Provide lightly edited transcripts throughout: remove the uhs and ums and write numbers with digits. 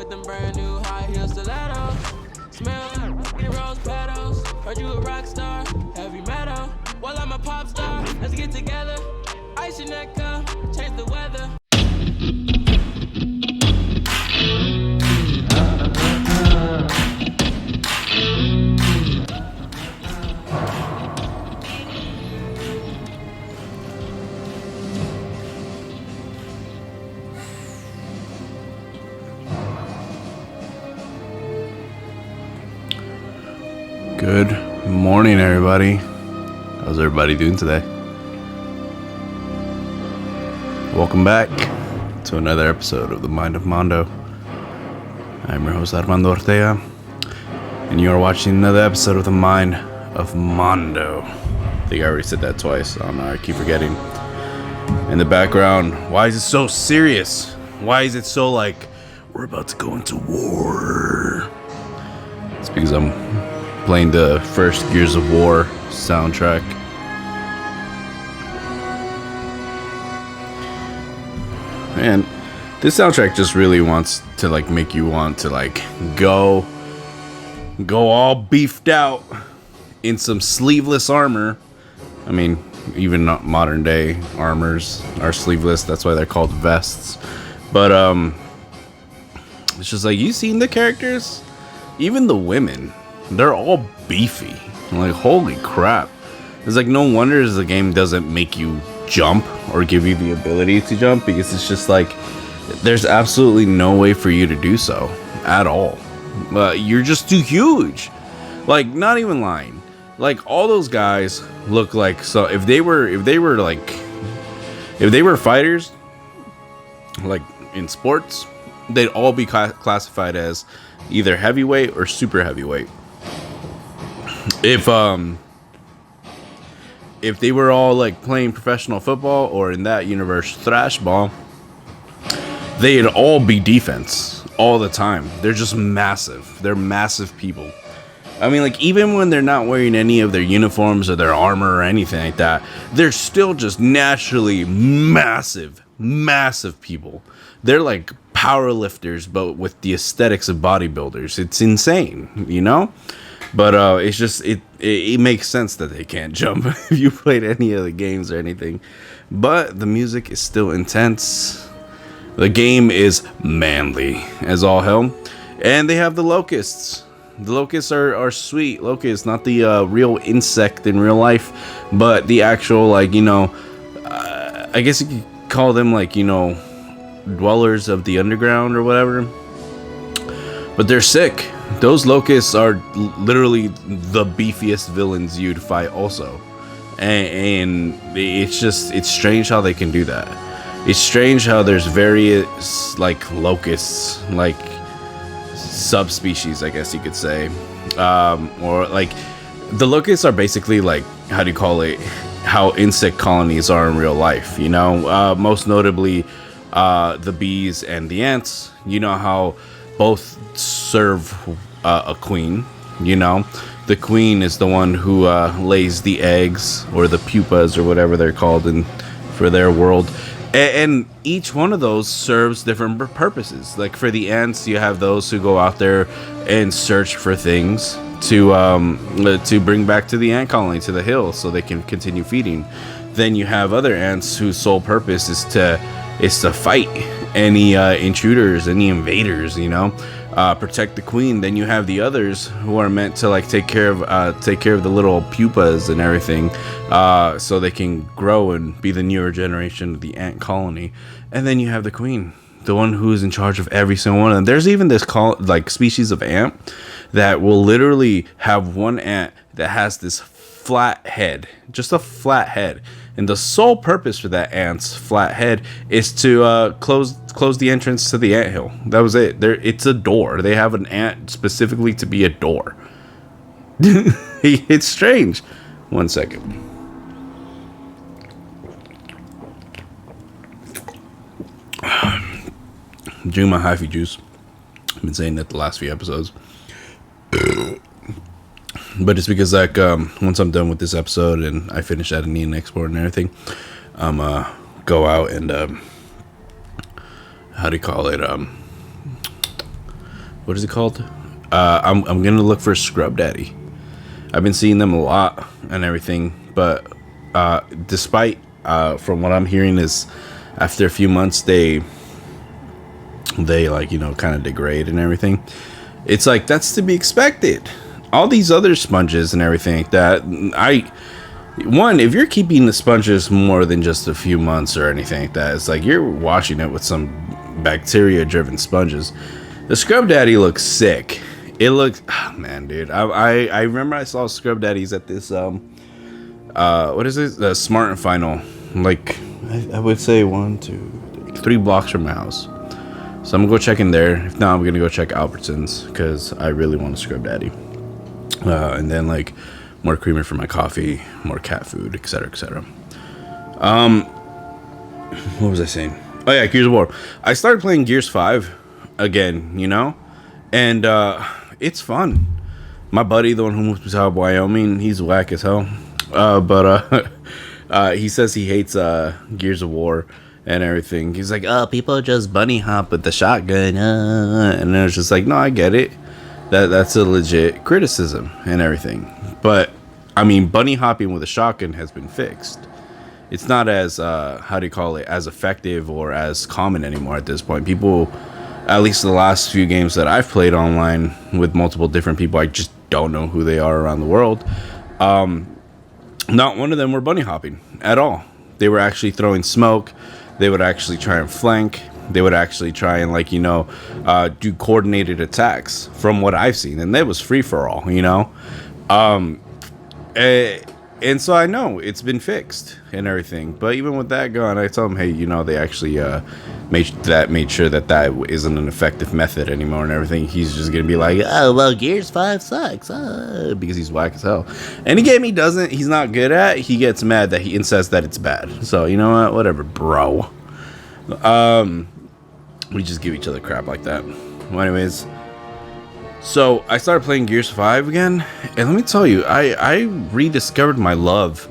with them brand new high heel stilettos. Smell like rose petals. Heard you a rock star, heavy metal. Well, I'm a pop star. Let's get together. Ice your neck up, change the weather. Good morning, everybody. How's everybody doing today? Welcome back to another episode of the Mind of Mando. I'm your host, Armando Ortega, and you are watching another episode of the Mind of Mando. I think I already said that twice. I don't know, I keep forgetting. In the background, why is it so serious? Why is it so like, we're about to go into war? It's because I'm playing the first Gears of War soundtrack. And this soundtrack just really wants to like make you want to like go all beefed out in some sleeveless armor. I mean, even not modern day armors are sleeveless. That's why they're called vests. But it's just like, you seen the characters? Even the women, they're all beefy. I'm like, holy crap. It's like, no wonder the game doesn't make you jump or give you the ability to jump, because it's just like, there's absolutely no way for you to do so at all. You're just too huge. Like, not even lying. Like, all those guys look like, so if they were fighters, like in sports, they'd all be classified as either heavyweight or super heavyweight. If they were all like playing professional football, or in that universe thrash ball, they'd all be defense all the time. They're just massive. They're massive people. I mean, like, even when they're not wearing any of their uniforms or their armor or anything like that, they're still just naturally massive people. They're like power lifters, but with the aesthetics of bodybuilders. It's insane, you know? But it's just, it makes sense that they can't jump if you played any of the games or anything. But the music is still intense. The game is manly as all hell. And they have the locusts. The locusts are sweet locusts, not the real insect in real life, but the actual, like, you know, I guess you could call them, like, you know, dwellers of the underground or whatever. But they're sick. Those locusts are literally the beefiest villains you'd fight also. And it's strange how they can do that. It's strange how there's various, like, locusts, like, subspecies, I guess you could say. Or, like, the locusts are basically, like, how do you call it? How insect colonies are in real life, you know? Most notably, the bees and the ants. You know how both serve a queen, you know? The queen is the one who lays the eggs, or the pupas, or whatever they're called for their world. And each one of those serves different purposes. Like, for the ants, you have those who go out there and search for things to bring back to the ant colony, to the hill, so they can continue feeding. Then you have other ants whose sole purpose is to fight any intruders, any invaders, you know, protect the queen. Then you have the others who are meant to, like, take care of the little pupas and everything, so they can grow and be the newer generation of the ant colony. And then you have the queen, the one who is in charge of every single one of them. There's even this species of ant that will literally have one ant that has this flat head, just a flat head. And the sole purpose for that ant's flat head is to close the entrance to the anthill. That was it. It's a door. They have an ant specifically to be a door. It's strange. 1 second. Drink my hyphy juice. I've been saying that the last few episodes. But it's because, like, once I'm done with this episode and I finish editing and exporting and everything, I'm go out and how do you call it? what is it called? I'm gonna look for Scrub Daddy. I've been seeing them a lot and everything, but despite from what I'm hearing is after a few months they like, you know, kind of degrade and everything. It's like that's to be expected. All these other sponges and everything like that, if you're keeping the sponges more than just a few months or anything like that, it's like you're washing it with some bacteria driven sponges. The Scrub Daddy looks sick. It looks, oh, man, dude. I remember I saw Scrub Daddies at this what is it? The Smart and Final. Like I would say 1, 2, 3 blocks from my house. So I'm gonna go check in there. If not, I'm gonna go check Albertsons because I really want a Scrub Daddy. And then like more creamer for my coffee, more cat food, etc., etc. What was I saying? Oh yeah, Gears of War. I started playing Gears 5 again, you know, and it's fun. My buddy, the one who moved to Wyoming, he's whack as hell. But he says he hates Gears of War and everything. He's like, oh, people just bunny hop with the shotgun, and then it's just like, no, I get it. That's a legit criticism and everything. But I mean, bunny hopping with a shotgun has been fixed. It's not as how do you call it, as effective or as common anymore at this point. People, at least the last few games that I've played online with multiple different people, I just don't know who they are around the world. Not one of them were bunny hopping at all. They were actually throwing smoke. They would actually try and flank. They would actually try and, like, you know, do coordinated attacks from what I've seen. And that was free for all, you know. And so I know it's been fixed and everything. But even with that going, I tell them, hey, you know, they actually made sure that isn't an effective method anymore and everything. He's just going to be like, oh, well, Gears 5 sucks. Because he's whack as hell. Any game he's not good at, he gets mad that he says that it's bad. So, you know what? Whatever, bro. We just give each other crap like that. Well, anyways, so I started playing Gears 5 again, and let me tell you, I rediscovered my love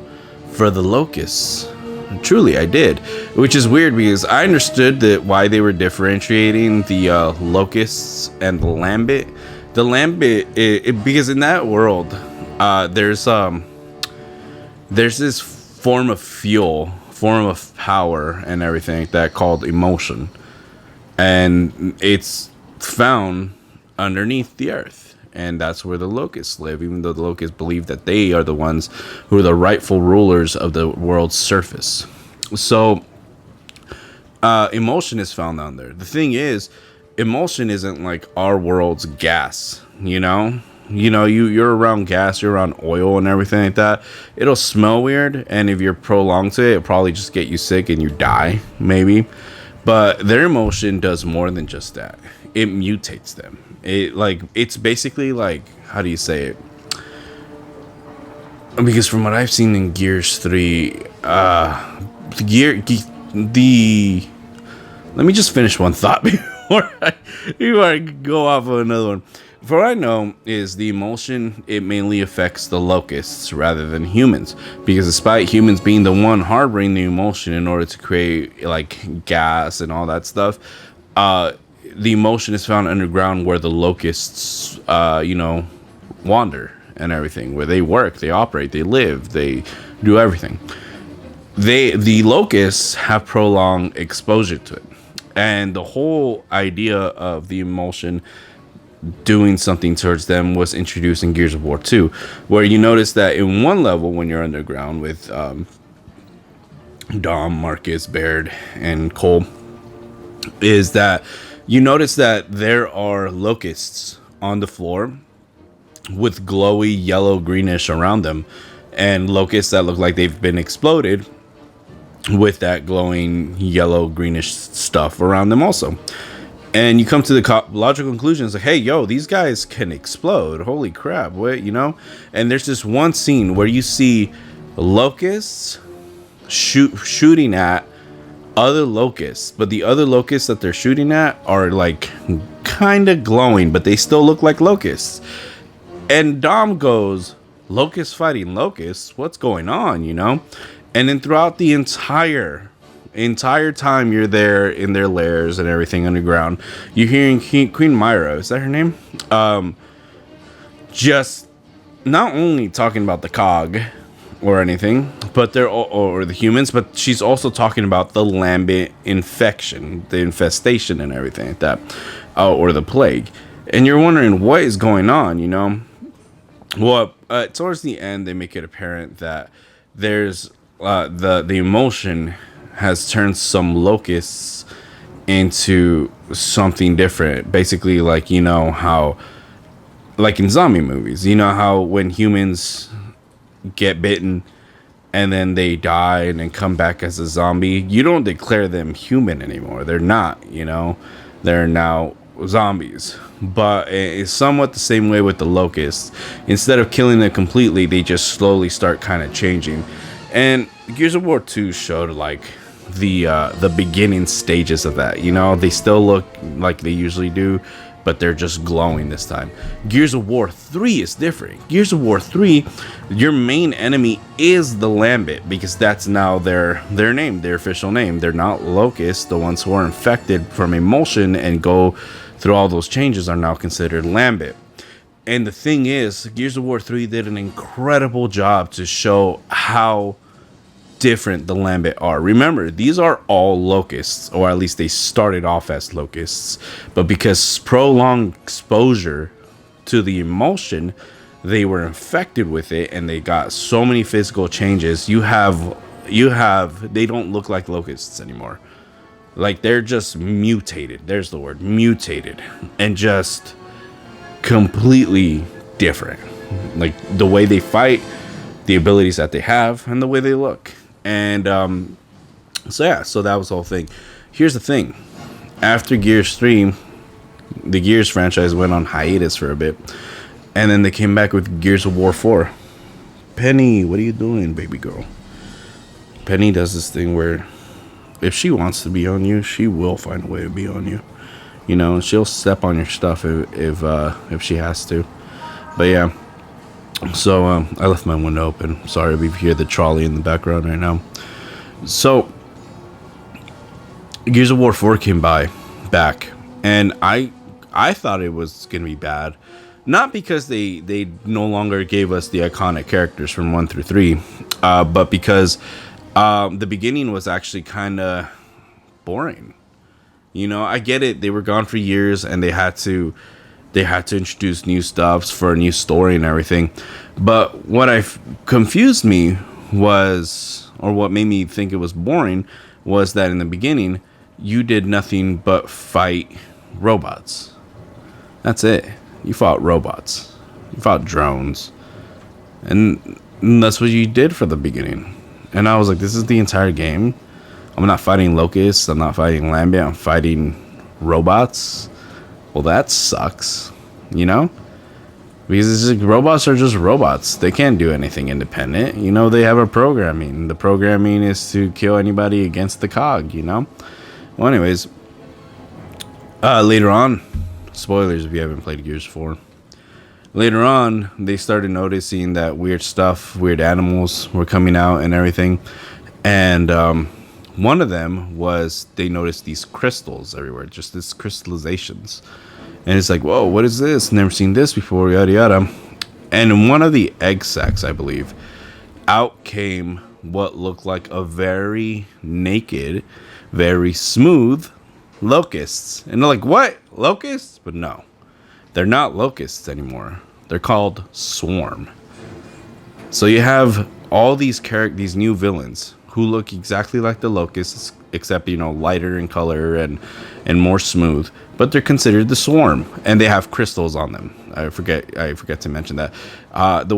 for the Locusts. Truly, I did, which is weird because I understood that why they were differentiating the Locusts and the Lambit. The Lambit, because in that world, there's this form of fuel, form of power, and everything like that called emotion. And it's found underneath the earth, and that's where the locusts live, even though the locusts believe that they are the ones who are the rightful rulers of the world's surface. So emotion is found down there. The thing is, emotion isn't like our world's gas, you know. You're around gas, you're around oil and everything like that, it'll smell weird, and if you're prolonged to it, it'll probably just get you sick and you die, maybe. But their emotion does more than just that. It mutates them. It's basically like, how do you say it? Because from what I've seen in Gears 3, let me just finish one thought before I go off of another one. For what I know is the emotion, it mainly affects the locusts rather than humans, because despite humans being the one harboring the emotion in order to create like gas and all that stuff, the emotion is found underground where the locusts wander and everything, where they work, they operate, they live, they do everything. The locusts have prolonged exposure to it, and the whole idea of the emotion doing something towards them was introduced in Gears of War 2, where you notice that in one level when you're underground with Dom, Marcus, Baird, and Cole, is that you notice that there are locusts on the floor with glowy yellow greenish around them, and locusts that look like they've been exploded with that glowing yellow greenish stuff around them also. And you come to the logical conclusion, it's like, hey, yo, these guys can explode. Holy crap, what, you know? And there's this one scene where you see locusts shooting at other locusts, but the other locusts that they're shooting at are like kind of glowing, but they still look like locusts. And Dom goes, locusts fighting locusts? What's going on, you know? And then throughout the entire Entire time you're there in their lairs and everything underground, you're hearing Queen Myra, is that her name? Just not only talking about the cog or anything, but they're or the humans, but she's also talking about the lambent infection, the infestation, and everything like that, or the plague. And you're wondering what is going on, you know? Well, towards the end, they make it apparent that there's the emotion has turned some locusts into something different. Basically, like, you know how, like in zombie movies, you know how when humans get bitten and then they die and then come back as a zombie, you don't declare them human anymore. They're not, you know, they're now zombies. But it's somewhat the same way with the locusts. Instead of killing them completely, they just slowly start kind of changing. And Gears of War 2 showed like the beginning stages of that. You know, they still look like they usually do, but they're just glowing this time. Gears of War 3 is different. Gears of War 3, your main enemy is the Lambent, because that's now their name, their official name. They're not locusts. The ones who are infected from emulsion and go through all those changes are now considered Lambent. And the thing is, Gears of War 3 did an incredible job to show how different the Lambent are. Remember, these are all locusts, or at least they started off as locusts, but because prolonged exposure to the emulsion, they were infected with it and they got so many physical changes. You have they don't look like locusts anymore. Like, they're just mutated. There's the word, mutated, and just completely different. Like the way they fight, the abilities that they have, and the way they look. And so that was the whole thing. Here's the thing: after Gears 3, the Gears franchise went on hiatus for a bit, and then they came back with Gears of War 4. Penny, what are you doing, baby girl? Penny does this thing where if she wants to be on you, she will find a way to be on you. You know, she'll step on your stuff if she has to. But yeah. So I left my window open. Sorry if you hear the trolley in the background right now. So Gears of War 4 came back, and I thought it was gonna be bad, not because they no longer gave us the iconic characters from 1 through 3, but because the beginning was actually kind of boring. You know, I get it. They were gone for years, and they had to introduce new stuff for a new story and everything. But what confused me was, or what made me think it was boring, was that in the beginning, you did nothing but fight robots. That's it. You fought robots. You fought drones. And that's what you did for the beginning. And I was like, this is the entire game? I'm not fighting locusts. I'm not fighting Lambent. I'm fighting robots. Well, that sucks, you know? Because it's like, robots are just robots. They can't do anything independent. You know, they have a programming. The programming is to kill anybody against the cog, you know? Well, anyways, later on, spoilers if you haven't played Gears 4. Later on, they started noticing that weird stuff, weird animals were coming out and everything. And one of them was they noticed these crystals everywhere, just these crystallizations. And it's like, whoa, what is this? Never seen this before, yada yada. And in one of the egg sacs, I believe, out came what looked like a very naked, very smooth locusts. And they're like, what? Locusts? But no, they're not locusts anymore. They're called Swarm. So you have all these these new villains who look exactly like the locusts, except, you know, lighter in color and more smooth, but they're considered the Swarm, and they have crystals on them. I forget to mention that. Another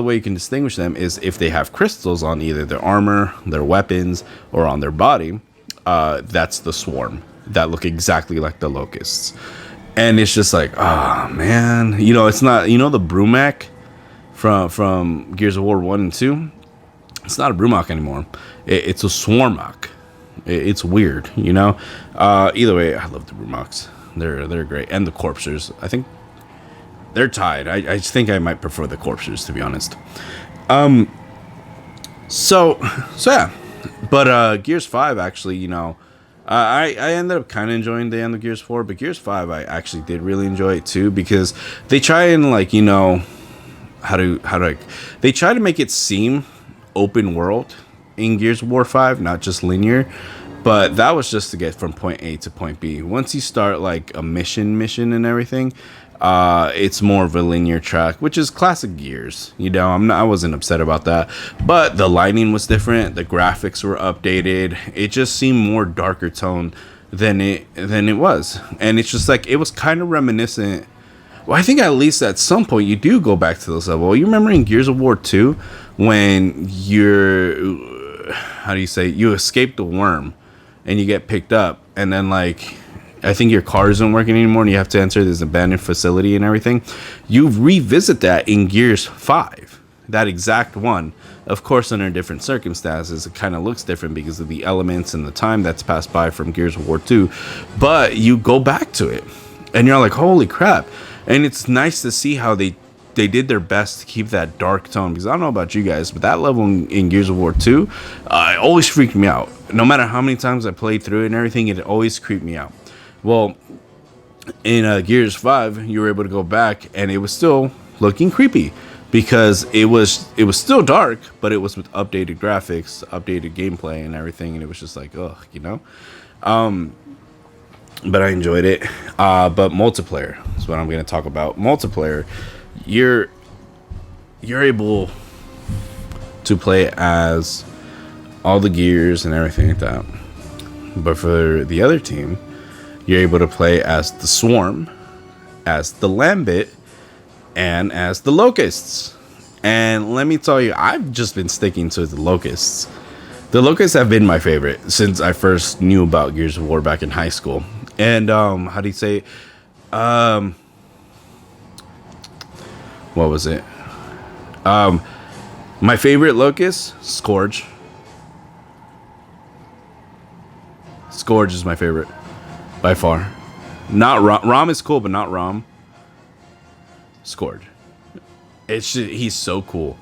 way you can distinguish them is if they have crystals on either their armor, their weapons, or on their body. That's the Swarm that look exactly like the locusts. And it's just like, oh man, you know, it's not, you know, the Brumak from Gears of War 1 and 2. It's not a Brumak anymore. It's a Swarmak. It's weird, you know. Either way, I love the Brumaks. They're great, and the Corpsers. I think they're tied. I think I might prefer the Corpsers, to be honest. So yeah, But Gears 5 actually, I ended up kind of enjoying the end of Gears 4, but Gears 5 I actually did really enjoy it too, because they try and like, they try to make it seem open world in Gears of War 5, not just linear. But that was just to get from point A to point B. Once you start like a mission and everything, it's more of a linear track, which is classic Gears. I wasn't upset about that, but the lighting was different, the graphics were updated. It just seemed more darker tone than it was, and it's just like it was kind of reminiscent. Well, I think at least at some point you do go back to this level. You remember in Gears of War 2 when you escape the worm and you get picked up, and then like I think your car isn't working anymore and you have to enter this abandoned facility and everything. You revisit that in Gears 5, that exact one, of course under different circumstances. It kind of looks different because of the elements and the time that's passed by from Gears of War 2, but you go back to it and you're like, holy crap. And it's nice to see how they did their best to keep that dark tone, because I don't know about you guys, but that level in Gears of War 2 it always freaked me out. No matter how many times I played through it and everything, it always creeped me out. Well, in Gears 5, you were able to go back and it was still looking creepy because it was still dark, but it was with updated graphics, updated gameplay and everything, and it was just like, ugh, but I enjoyed it. But multiplayer is what I'm going to talk about. Multiplayer, you're able to play as all the Gears and everything like that. But for the other team, you're able to play as the Swarm, as the Lambit, and as the Locusts. And let me tell you, I've just been sticking to the Locusts. The Locusts have been my favorite since I first knew about Gears of War back in high school. And how do you say? What was it? My favorite Locust, Scourge. Scourge is my favorite by far. Not Rom. Rom is cool, but not Rom. Scourge. He's so cool.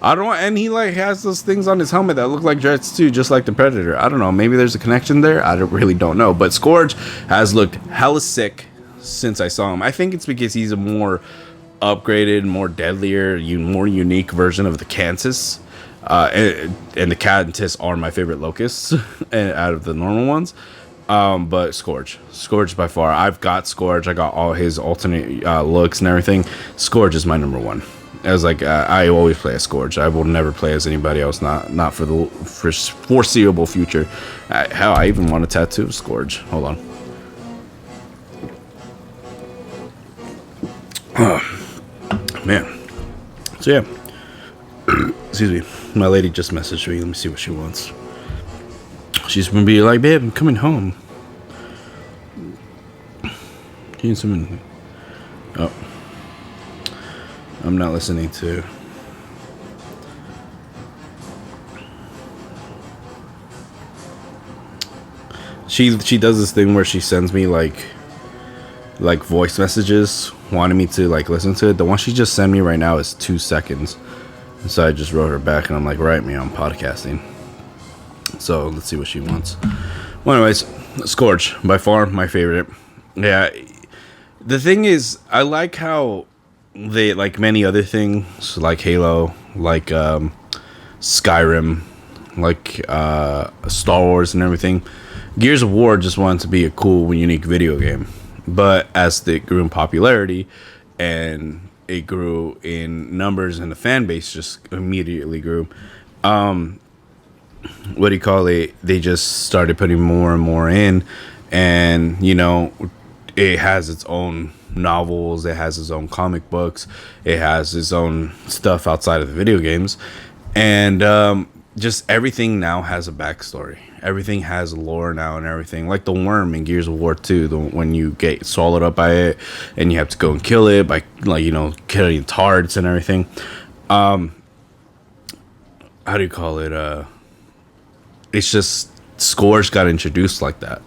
I don't know, and he like has those things on his helmet that look like jets too, just like the Predator. I don't know, maybe there's a connection there. I really don't know. But Scourge has looked hella sick since I saw him. I think it's because he's a more upgraded, more deadlier, more unique version of the Cantus. And the Cantus are my favorite locusts out of the normal ones. But Scourge by far. I've got Scourge. I got all his alternate looks and everything. Scourge is my number one. I was like, I always play as Scourge. I will never play as anybody else, not for the foreseeable future. Hell, I even want a tattoo of Scourge. Hold on. Oh, man. So yeah. Excuse me. My lady just messaged me. Let me see what she wants. She's gonna be like, babe, I'm coming home. Getting some. Oh. I'm not listening to. She does this thing where she sends me like voice messages wanting me to like listen to it. The one she just sent me right now is 2 seconds. So I just wrote her back and I'm like, write me on podcasting. So let's see what she wants. Well, anyways, Scourge, by far my favorite. Yeah. The thing is, I like how they, like many other things, like Halo, like Skyrim, like Star Wars and everything, Gears of War just wanted to be a cool, unique video game. But as it grew in popularity and it grew in numbers and the fan base just immediately grew, what do you call it? They just started putting more and more in, and it has its own novels, it has its own comic books, it has its own stuff outside of the video games, and just everything now has a backstory. Everything has lore now and everything. Like the worm in Gears of War 2, when you get swallowed up by it and you have to go and kill it by killing tards and everything. How do you call it? It's just Scourge got introduced like that,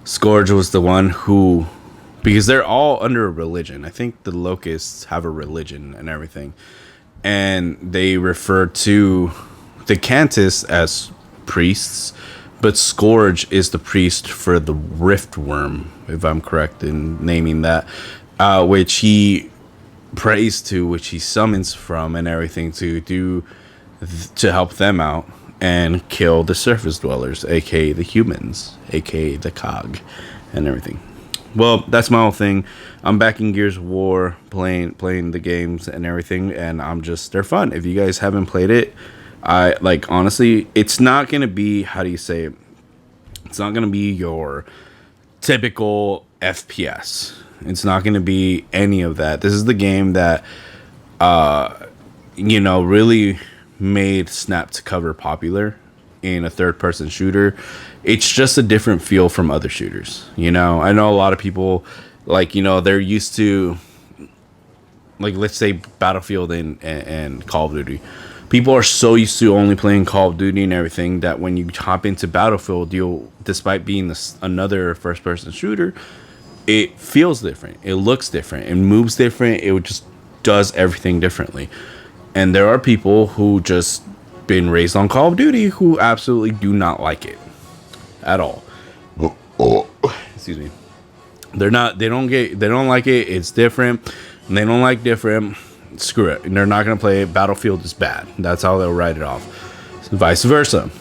Scourge was the one who, because they're all under a religion. I think the Locusts have a religion and everything. And they refer to the Cantus as priests, but Scourge is the priest for the Rift Worm, if I'm correct in naming that, which he prays to, which he summons from, and everything to help them out and kill the surface dwellers, aka the humans, aka the cog, and everything. Well, that's my whole thing. I'm back in Gears of War, playing the games and everything, and they're fun. If you guys haven't played it, I like, honestly, it's not gonna be, how do you say it? It's not gonna be your typical FPS. It's not gonna be any of that. This is the game that really made Snap to Cover popular in a third-person shooter. It's just a different feel from other shooters. I know a lot of people, they're used to, let's say Battlefield and Call of Duty. People are so used to only playing Call of Duty and everything that when you hop into Battlefield, despite being another first-person shooter, it feels different. It looks different. It moves different. It just does everything differently. And there are people who just been raised on Call of Duty who absolutely do not like it at all. Excuse me. They don't like it. It's different. And they don't like different. Screw it. And they're not going to play it. Battlefield is bad. That's how they'll write it off. So vice versa.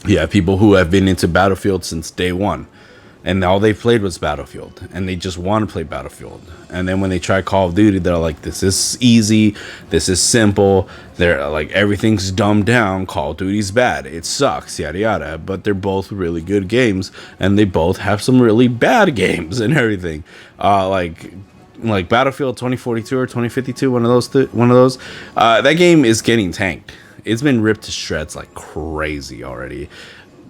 You have people who have been into Battlefield since day one, and all they played was Battlefield, and they just want to play Battlefield. And then when they try Call of Duty, they're like, this is easy, this is simple, they're like, everything's dumbed down, Call of Duty's bad, it sucks, yada yada. But they're both really good games, and they both have some really bad games and everything. Like Battlefield 2042 or 2052, one of those. That game is getting tanked. It's been ripped to shreds like crazy already.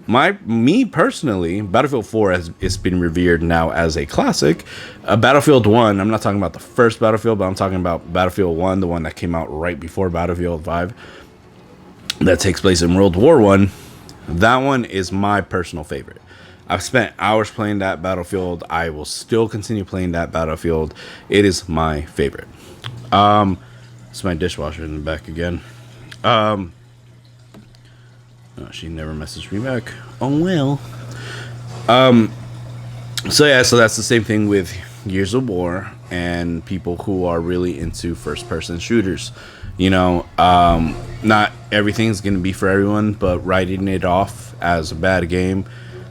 Me personally, Battlefield 4 it's been revered now as a classic. Battlefield 1, I'm not talking about the first Battlefield, but I'm talking about Battlefield 1, the one that came out right before Battlefield 5, that takes place in World War 1. That one is my personal favorite. I've spent hours playing that Battlefield. I will still continue playing that Battlefield. It is my favorite. It's my dishwasher in the back again. Oh, she never messaged me back. Oh well. So that's the same thing with Gears of War and people who are really into first-person shooters. Not everything's gonna be for everyone, but writing it off as a bad game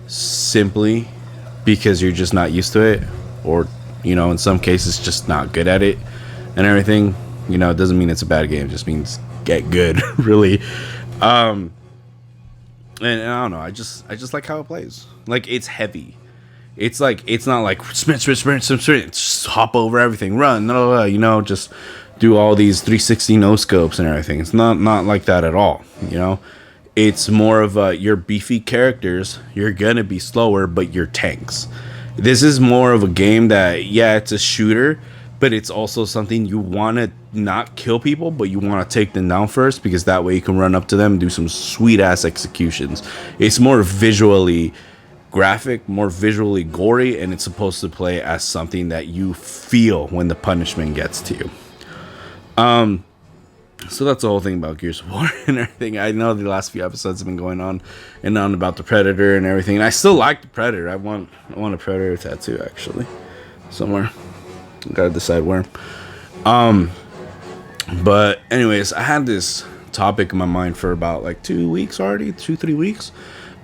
simply because you're just not used to it, or in some cases just not good at it and everything. It doesn't mean it's a bad game. It just means get good, really. And I don't know. I just like how it plays. Like, it's heavy. It's not like sprint, just hop over everything, run. No, just do all these 360 no scopes and everything. It's not like that at all. It's more of your beefy characters. You're gonna be slower, but you're tanks. This is more of a game that, it's a shooter, but it's also something you want to not kill people, but you want to take them down first, because that way you can run up to them and do some sweet ass executions. It's more visually graphic, more visually gory, and it's supposed to play as something that you feel when the punishment gets to you. So that's the whole thing about Gears of War and everything. I know the last few episodes have been going on and on about the Predator and everything, and I still like the Predator. I want a Predator tattoo, actually, somewhere. Gotta decide where. But anyways, I had this topic in my mind for about 2 weeks already, 2-3 weeks.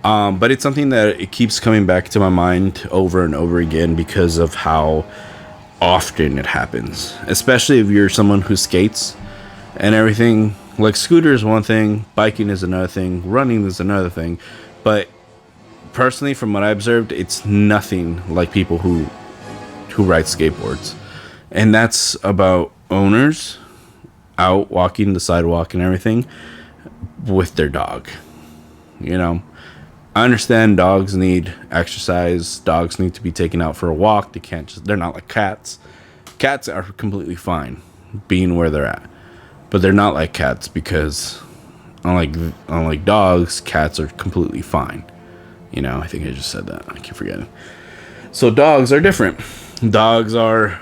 But it's something that it keeps coming back to my mind over and over again because of how often it happens, especially if you're someone who skates and everything. Like, scooter is one thing, biking is another thing, running is another thing. But personally, from what I observed, it's nothing like people who ride skateboards. And that's about owners out walking the sidewalk and everything with their dog. I understand dogs need exercise. Dogs need to be taken out for a walk. They're not like cats. Cats are completely fine being where they're at. But they're not like cats, because unlike dogs, cats are completely fine. I think I just said that. I keep forgetting. So dogs are different. Dogs are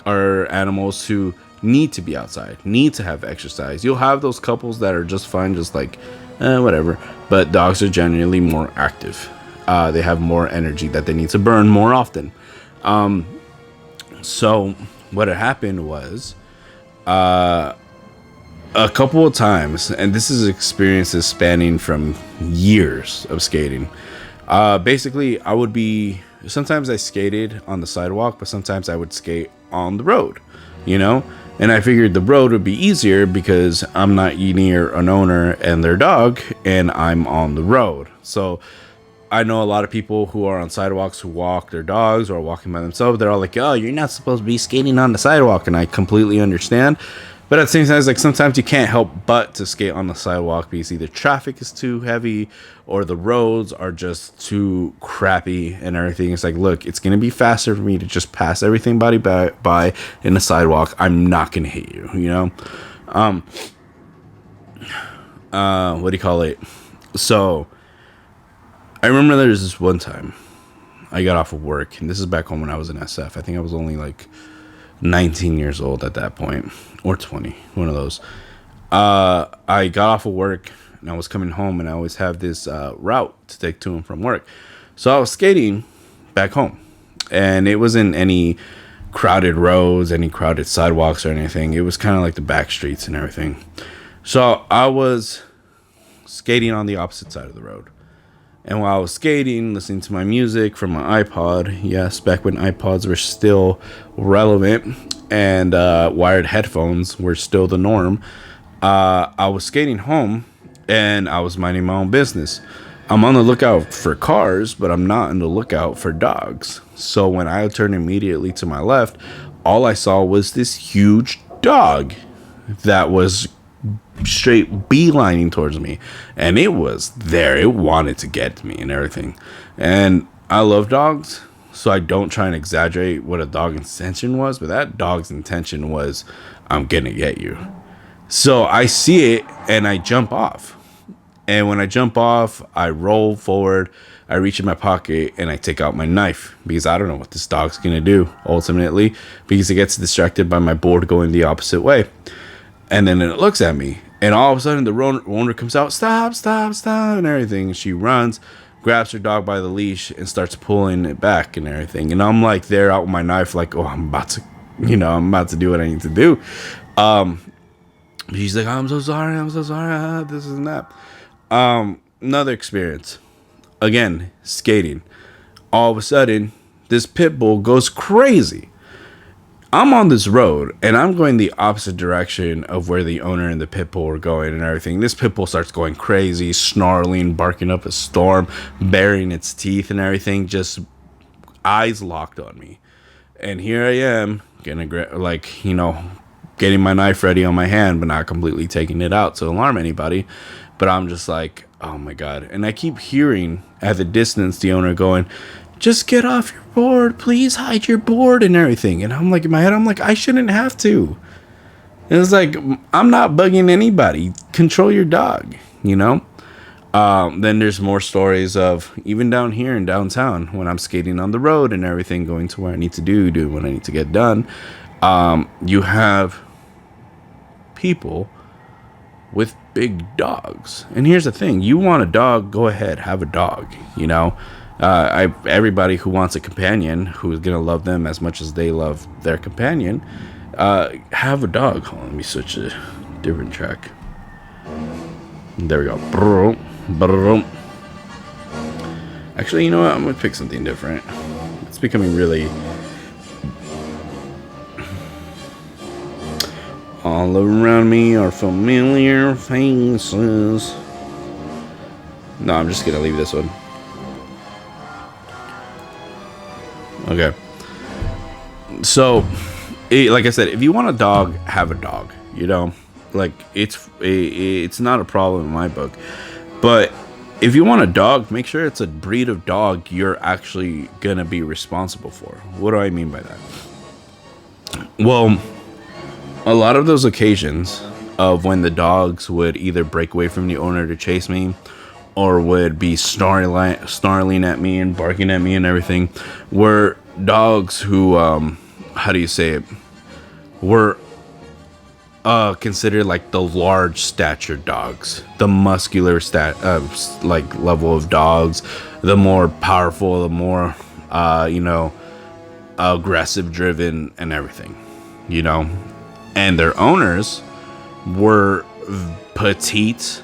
animals who need to be outside, need to have exercise. You'll have those couples that are just fine, just whatever. But dogs are generally more active. They have more energy that they need to burn more often. So what had happened was a couple of times, and this is experiences spanning from years of skating. Basically, sometimes I skated on the sidewalk, but sometimes I would skate on the road, you know? And I figured the road would be easier because I'm not near an owner and their dog, and I'm on the road. So I know a lot of people who are on sidewalks who walk their dogs or walking by themselves. They're all like, oh, you're not supposed to be skating on the sidewalk. And I completely understand. But at the same time, it's like sometimes you can't help but to skate on the sidewalk because either traffic is too heavy or the roads are just too crappy and everything. It's like, look, it's going to be faster for me to just pass everything by in the sidewalk. I'm not going to hit you, you know? What do you call it? So I remember there was this one time I got off of work, and this is back home when I was in SF. I think I was only like 19 years old at that point, or 20, one of those. I got off of work and I was coming home, and I always have this route to take to and from work. So I was skating back home, and it wasn't any crowded roads, any crowded sidewalks or anything. It was kind of like the back streets and everything. So I was skating on the opposite side of the road. And while I was skating, listening to my music from my iPod, yes, back when iPods were still relevant and wired headphones were still the norm, I was skating home and I was minding my own business. I'm on the lookout for cars, but I'm not on the lookout for dogs. So when I turned immediately to my left, all I saw was this huge dog that was straight beelining towards me, and it was there. It wanted to get to me and everything. And I love dogs, so I don't try and exaggerate what a dog's intention was, but that dog's intention was, I'm gonna get you. So I see it and I jump off. And when I jump off, I roll forward, I reach in my pocket, and I take out my knife because I don't know what this dog's gonna do ultimately, because it gets distracted by my board going the opposite way. And then it looks at me, and all of a sudden the owner comes out, stop, and everything. And she runs, grabs her dog by the leash, and starts pulling it back and everything. And I'm like there out with my knife, like, oh, I'm about to do what I need to do. She's like, I'm so sorry, this and that. Another experience. Again, skating. All of a sudden, this pit bull goes crazy. I'm on this road, and I'm going the opposite direction of where the owner and the pit bull are going and everything. This pit bull starts going crazy, snarling, barking up a storm, baring its teeth and everything, just eyes locked on me. And here I am, getting my knife ready on my hand, but not completely taking it out to alarm anybody. But I'm just like, oh my God. And I keep hearing at the distance the owner going, just get off your board, please hide your board and everything. And I'm like, in my head, I'm like, I shouldn't have to. And it's like, I'm not bugging anybody. Control your dog, you know? Then there's more stories of even down here in downtown when I'm skating on the road and everything, going to where I need to do what I need to get done. You have people with big dogs. And here's the thing. You want a dog, go ahead, have a dog, you know? Everybody who wants a companion who's gonna love them as much as they love their companion, have a dog. Hold on, let me switch a different track. There we go. Actually, you know what? I'm gonna pick something different. It's becoming really all around me are familiar faces. No, I'm just gonna leave this one. Okay. So, like I said, if you want a dog, have a dog. You know, like it's not a problem in my book. But if you want a dog, make sure it's a breed of dog you're actually gonna be responsible for. What do I mean by that? Well, a lot of those occasions of when the dogs would either break away from the owner to chase me, or would be snarling at me and barking at me and everything, were dogs who, how do you say it, were considered like the large stature dogs, the muscular like level of dogs, the more powerful, the more aggressive driven and everything, and their owners were petite,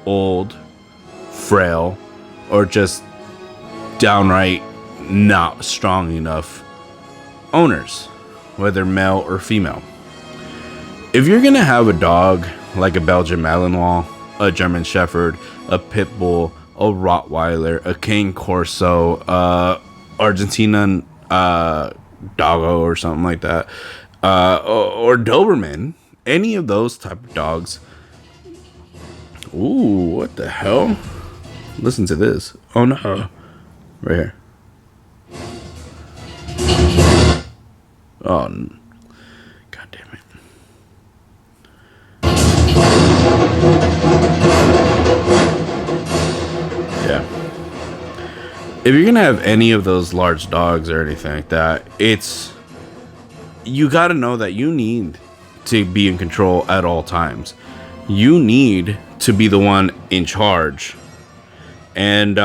old, frail, or just downright not strong enough owners, whether male or female. If you're gonna have a dog like a Belgian Malinois, a German Shepherd, a Pit Bull, a Rottweiler, a Cane Corso, Argentinian Doggo or something like that, or Doberman, any of those type of dogs. Ooh, what the hell? Listen to this. Oh no. Right here. Oh, god damn it. Yeah. If you're gonna have any of those large dogs or anything like that, you gotta know that you need to be in control at all times. You need to be the one in charge. And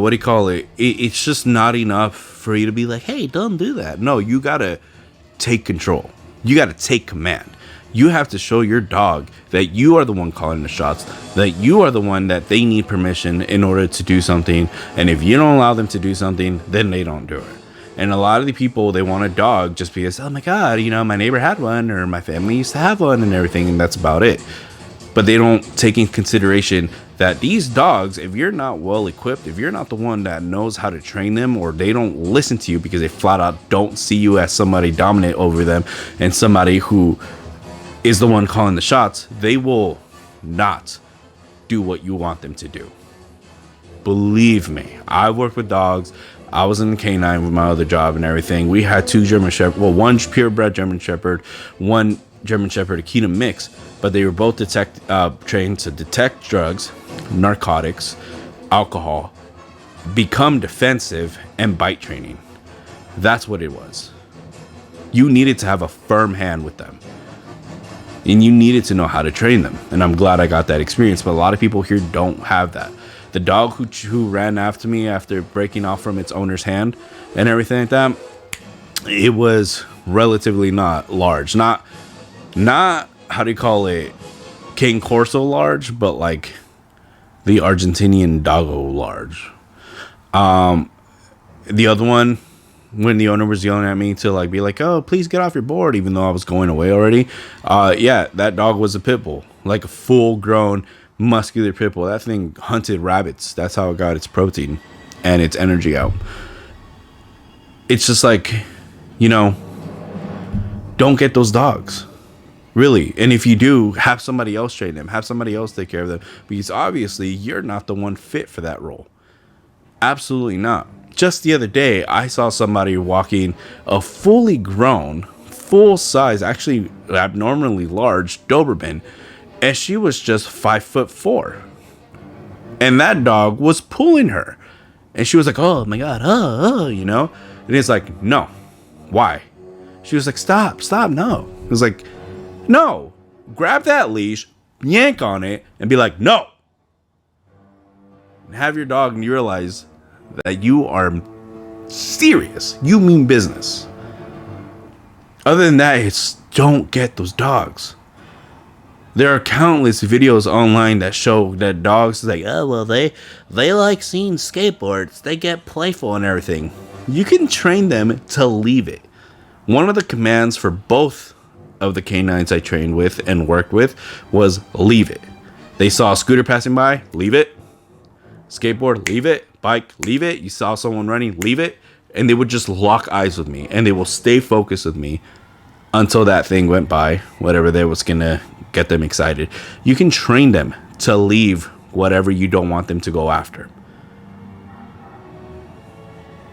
what do you call it? It's just not enough for you to be like, hey, don't do that. No, you gotta take control. You gotta take command. You have to show your dog that you are the one calling the shots, that you are the one that they need permission in order to do something. And if you don't allow them to do something, then they don't do it. And a lot of the people, they want a dog just because, oh my God, my neighbor had one or my family used to have one and everything. And that's about it. But they don't take in consideration that these dogs, if you're not well equipped, if you're not the one that knows how to train them, or they don't listen to you because they flat out don't see you as somebody dominant over them and somebody who is the one calling the shots, they will not do what you want them to do. Believe me, I worked with dogs. I was in the canine with my other job and everything. We had two German Shepherd, well, one purebred German Shepherd, one German Shepherd Akita mix, but they were both trained to detect drugs, narcotics, alcohol, become defensive, and bite training. That's what it was. You needed to have a firm hand with them. And you needed to know how to train them. And I'm glad I got that experience. But a lot of people here don't have that. The dog who ran after me after breaking off from its owner's hand and everything like that, it was relatively not large. Not how do you call it, Cane Corso large, but like the Argentinian Doggo large. The other one, when the owner was yelling at me to like be like, oh, please get off your board, even though I was going away already. Yeah, that dog was a pit bull, like a full grown muscular pit bull. That thing hunted rabbits. That's how it got its protein and its energy out. It's just like, don't get those dogs. Really. And if you do, have somebody else train them. Have somebody else take care of them. Because obviously you're not the one fit for that role. Absolutely not. Just the other day, I saw somebody walking a fully grown, full size, actually abnormally large Doberman, and she was just 5'4", and that dog was pulling her, and she was like, "Oh my God, and it's like, no, why?" She was like, "Stop, no." It was like, no, grab that leash, yank on it, and be like, no, and have your dog and you realize that you are serious. You mean business. Other than that, it's don't get those dogs. There are countless videos online that show that dogs like, oh well, they like seeing skateboards. They get playful and everything. You can train them to leave it. One of the commands for both of the canines I trained with and worked with was leave it. They saw a scooter passing by, leave it. Skateboard, leave it. Bike, leave it. You saw someone running, leave it. And they would just lock eyes with me, and they will stay focused with me until that thing went by, whatever they was gonna get them excited. You can train them to leave whatever you don't want them to go after.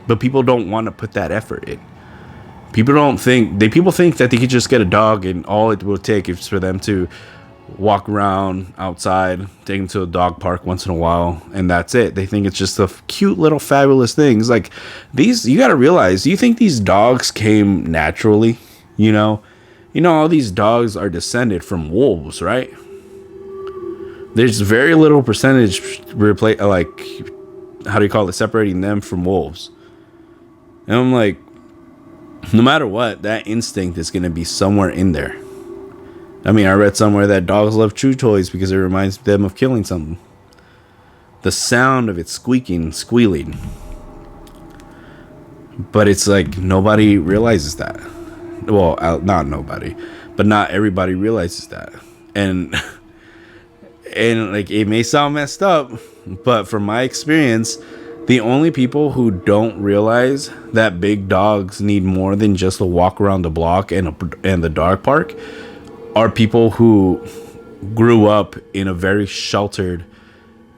But people don't want to put that effort in. People think that they could just get a dog and all it will take is for them to walk around outside, take them to a dog park once in a while, and that's it. They think it's just a cute little fabulous things. Like these, you got to realize, you think these dogs came naturally, all these dogs are descended from wolves, right? There's very little percentage separating them from wolves. And I'm like, no matter what, that instinct is going to be somewhere in there. I mean, I read somewhere that dogs love chew toys because it reminds them of killing something. The sound of it squealing. But it's like nobody realizes that. Well, not nobody, but not everybody realizes that. And like, it may sound messed up, but from my experience, the only people who don't realize that big dogs need more than just a walk around the block and the dog park are people who grew up in a very sheltered,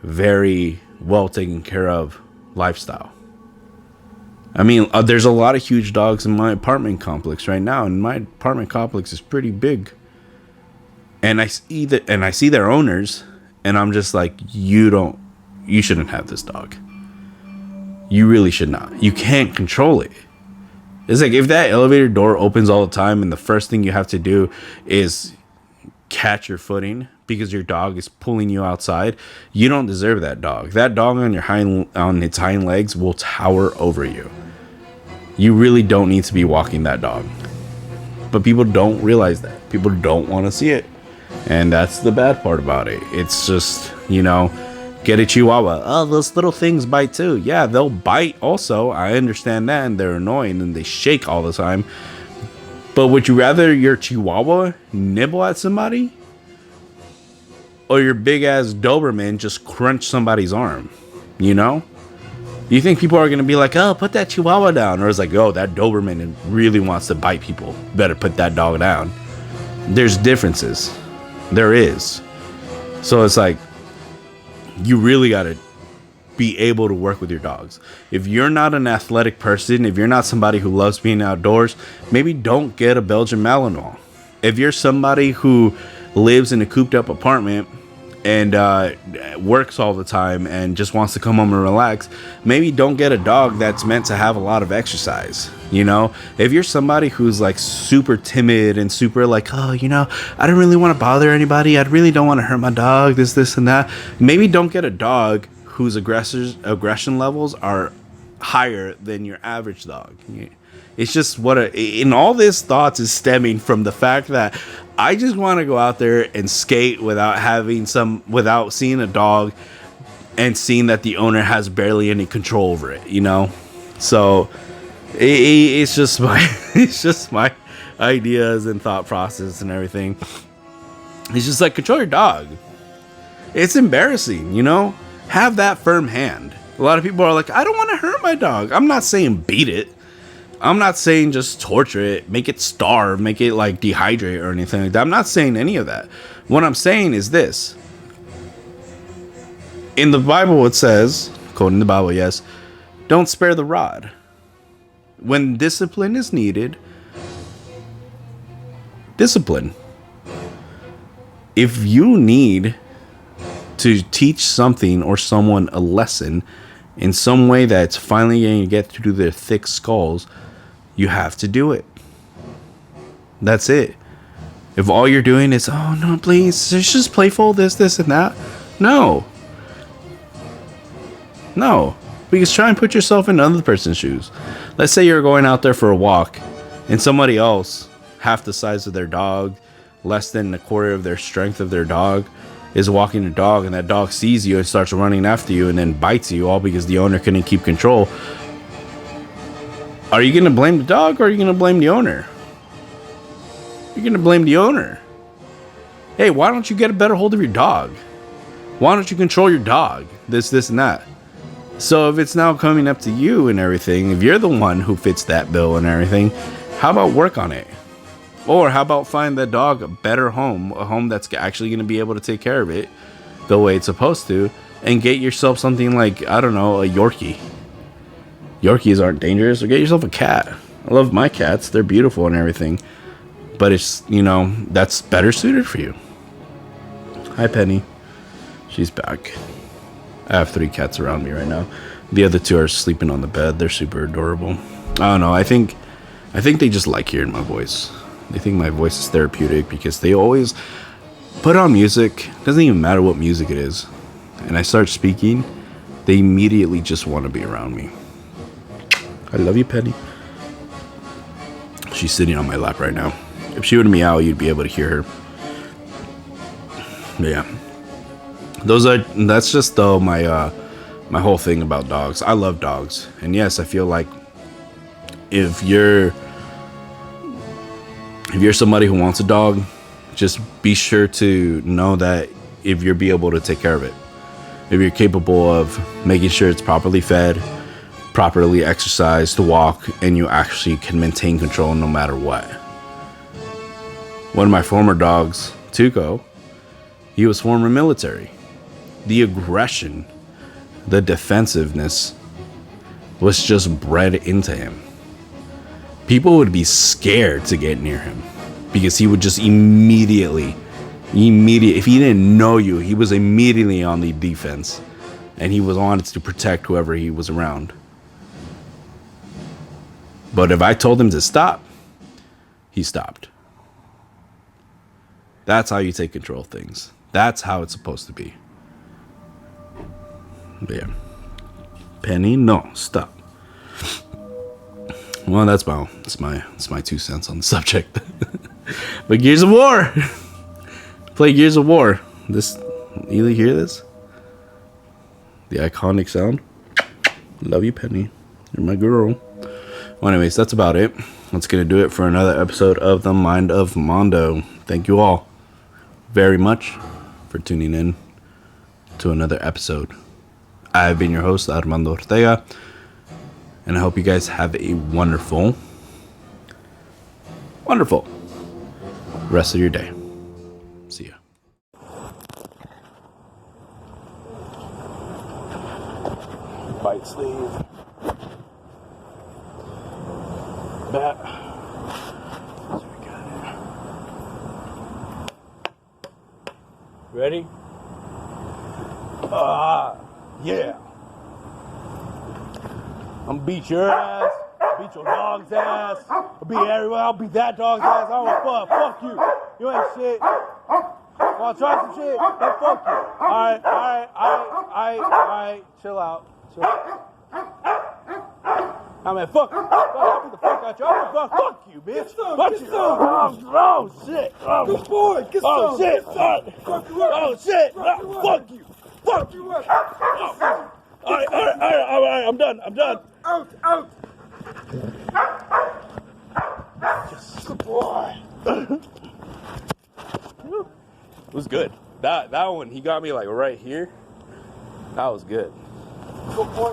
very well taken care of lifestyle. I mean, there's a lot of huge dogs in my apartment complex right now, and my apartment complex is pretty big. And I see their owners, and I'm just like, you shouldn't have this dog. You really should not. You can't control it. It's like if that elevator door opens all the time and the first thing you have to do is catch your footing because your dog is pulling you outside, you don't deserve that dog. That dog on its hind legs will tower over you. You really don't need to be walking that dog. But people don't realize that. People don't want to see it. And that's the bad part about it. It's just, get a Chihuahua. Oh, those little things bite too. Yeah, they'll bite also. I understand that, and they're annoying and they shake all the time. But would you rather your Chihuahua nibble at somebody? Or your big ass Doberman just crunch somebody's arm? Do you think people are going to be like, oh, put that Chihuahua down? Or it's like, oh, that Doberman really wants to bite people. Better put that dog down. There's differences. There is. So it's like, you really got to be able to work with your dogs. If you're not an athletic person, if you're not somebody who loves being outdoors, maybe don't get a Belgian Malinois. If you're somebody who lives in a cooped up apartment and works all the time and just wants to come home and relax, maybe don't get a dog that's meant to have a lot of exercise. If you're somebody who's like super timid and super like, oh, I don't really want to bother anybody, I really don't want to hurt my dog, this and that, maybe don't get a dog whose aggression levels are higher than your average dog. It's just in all this thoughts is stemming from the fact that I just want to go out there and skate without seeing a dog and seeing that the owner has barely any control over it, So it's just my ideas and thought process and everything. It's just like, control your dog. It's embarrassing, have that firm hand. A lot of people are like, I don't want to hurt my dog. I'm not saying beat it. I'm not saying just torture it, make it starve, make it like dehydrate or anything like that. I'm not saying any of that. What I'm saying is this. In the Bible it says, quoting the Bible, yes, don't spare the rod. When discipline is needed, discipline. If you need to teach something or someone a lesson in some way that's finally going to get through their thick skulls, you have to do it. That's it. If all you're doing is, oh no, please, it's just playful, this and that. No. Because try and put yourself in another person's shoes. Let's say you're going out there for a walk and somebody else, half the size of their dog, less than a quarter of their strength of their dog, is walking a dog, and that dog sees you and starts running after you and then bites you, all because the owner couldn't keep control. Are you going to blame the dog, or are you going to blame the owner? You're going to blame the owner. Hey, why don't you get a better hold of your dog? Why don't you control your dog? This and that. So if it's now coming up to you and everything, if you're the one who fits that bill and everything, how about work on it? Or how about find that dog a better home, a home that's actually going to be able to take care of it the way it's supposed to, and get yourself something like, I don't know, a Yorkie. Yorkies aren't dangerous, or get yourself a cat. I love my cats. They're beautiful and everything. But it's, that's better suited for you. Hi, Penny. She's back. I have 3 cats around me right now. The other 2 are sleeping on the bed. They're super adorable. I don't know. I think they just like hearing my voice. They think my voice is therapeutic because they always put on music. Doesn't even matter what music it is. And I start speaking, they immediately just want to be around me. I love you, Penny. She's sitting on my lap right now. If she were to meow, you'd be able to hear her. But yeah. That's just though my whole thing about dogs. I love dogs. And yes, I feel like if you're somebody who wants a dog, just be sure to know that if you'll be able to take care of it. If you're capable of making sure it's properly fed, properly exercised, to walk, and you actually can maintain control no matter what. One of my former dogs, Tuco, he was former military. The aggression, the defensive-ness was just bred into him. People would be scared to get near him because he would just immediately, if he didn't know you, he was immediately on the defense, and he was on to protect whoever he was around. But if I told him to stop, he stopped. That's how you take control of things. That's how it's supposed to be. But yeah. Penny, no, stop. Well, that's my 2 cents on the subject. But Gears of War. Play Gears of War. This, you hear this? The iconic sound. Love you, Penny. You're my girl. Well, anyways, that's about it. That's gonna do it for another episode of The Mind of Mando. Thank you all very much for tuning in to another episode. I've been your host, Armando Ortega, and I hope you guys have a wonderful rest of your day. See ya. Bite sleeve. Bat. So we got it. Ready? Yeah. I'm gonna beat your ass, beat your dog's ass, I'll beat everyone, I'll beat that dog's ass, I don't give a fuck you. You ain't shit. Wanna try some shit? Then fuck you. Alright, chill out. I mean, fuck you. I'll beat the fuck out you. Fuck you, bitch. Fuck you. Oh, shit. Good boy. Get Oh, some. shit. Oh, shit. Fuck you. Fuck you. Alright, I'm done. Out. Yes. Good boy. It was good. That one, he got me like right here. That was good. Good boy.